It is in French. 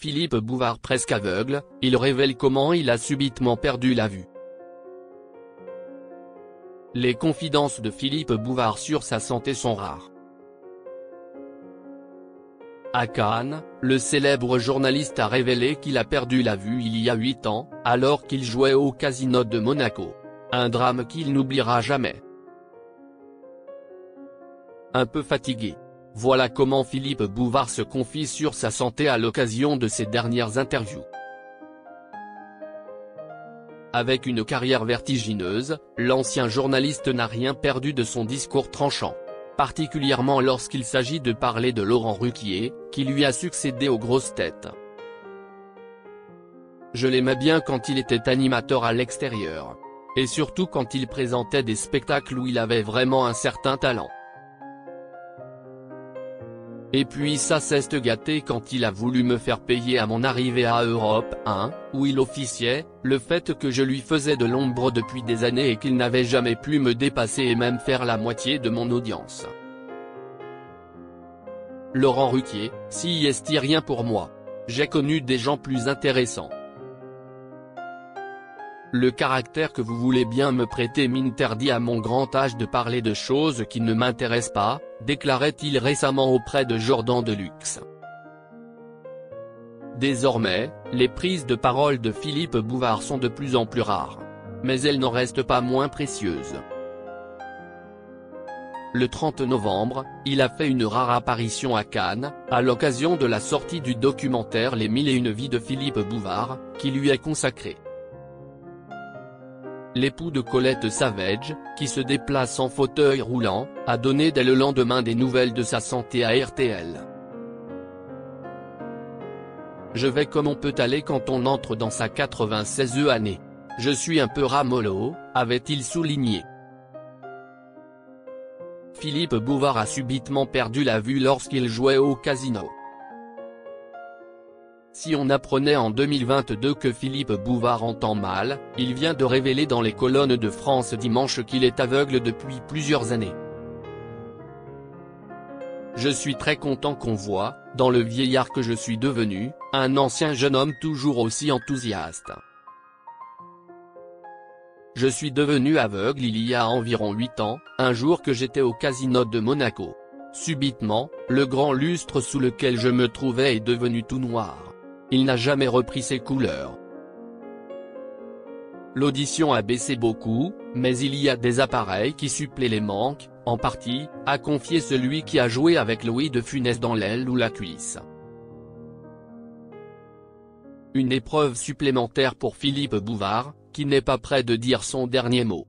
Philippe Bouvard presque aveugle, il révèle comment il a subitement perdu la vue. Les confidences de Philippe Bouvard sur sa santé sont rares. À Cannes, le célèbre journaliste a révélé qu'il a perdu la vue il y a 8 ans, alors qu'il jouait au Casino de Monaco. Un drame qu'il n'oubliera jamais. Un peu fatigué. Voilà comment Philippe Bouvard se confie sur sa santé à l'occasion de ses dernières interviews. Avec une carrière vertigineuse, l'ancien journaliste n'a rien perdu de son discours tranchant. Particulièrement lorsqu'il s'agit de parler de Laurent Ruquier, qui lui a succédé aux grosses têtes. Je l'aimais bien quand il était animateur à l'extérieur. Et surtout quand il présentait des spectacles où il avait vraiment un certain talent. Et puis ça s'est gâté quand il a voulu me faire payer à mon arrivée à Europe 1, où il officiait, le fait que je lui faisais de l'ombre depuis des années et qu'il n'avait jamais pu me dépasser et même faire la moitié de mon audience. Laurent Ruquier, si est rien pour moi. J'ai connu des gens plus intéressants. Le caractère que vous voulez bien me prêter m'interdit à mon grand âge de parler de choses qui ne m'intéressent pas, déclarait-il récemment auprès de Jordan Deluxe. Désormais, les prises de parole de Philippe Bouvard sont de plus en plus rares. Mais elles n'en restent pas moins précieuses. Le 30 novembre, il a fait une rare apparition à Cannes, à l'occasion de la sortie du documentaire Les 1001 vies de Philippe Bouvard, qui lui est consacré. L'époux de Colette Savage, qui se déplace en fauteuil roulant, a donné dès le lendemain des nouvelles de sa santé à RTL. Je vais comme on peut aller quand on entre dans sa 96e année. Je suis un peu ramollo, avait-il souligné. Philippe Bouvard a subitement perdu la vue lorsqu'il jouait au Casino. Si on apprenait en 2022 que Philippe Bouvard entend mal, il vient de révéler dans les colonnes de France Dimanche qu'il est aveugle depuis plusieurs années. Je suis très content qu'on voit, dans le vieillard que je suis devenu, un ancien jeune homme toujours aussi enthousiaste. Je suis devenu aveugle il y a environ 8 ans, un jour que j'étais au Casino de Monaco. Subitement, le grand lustre sous lequel je me trouvais est devenu tout noir. Il n'a jamais repris ses couleurs. L'audition a baissé beaucoup, mais il y a des appareils qui suppléent les manques, en partie, a confié celui qui a joué avec Louis de Funès dans l'aile ou la cuisse. Une épreuve supplémentaire pour Philippe Bouvard, qui n'est pas près de dire son dernier mot.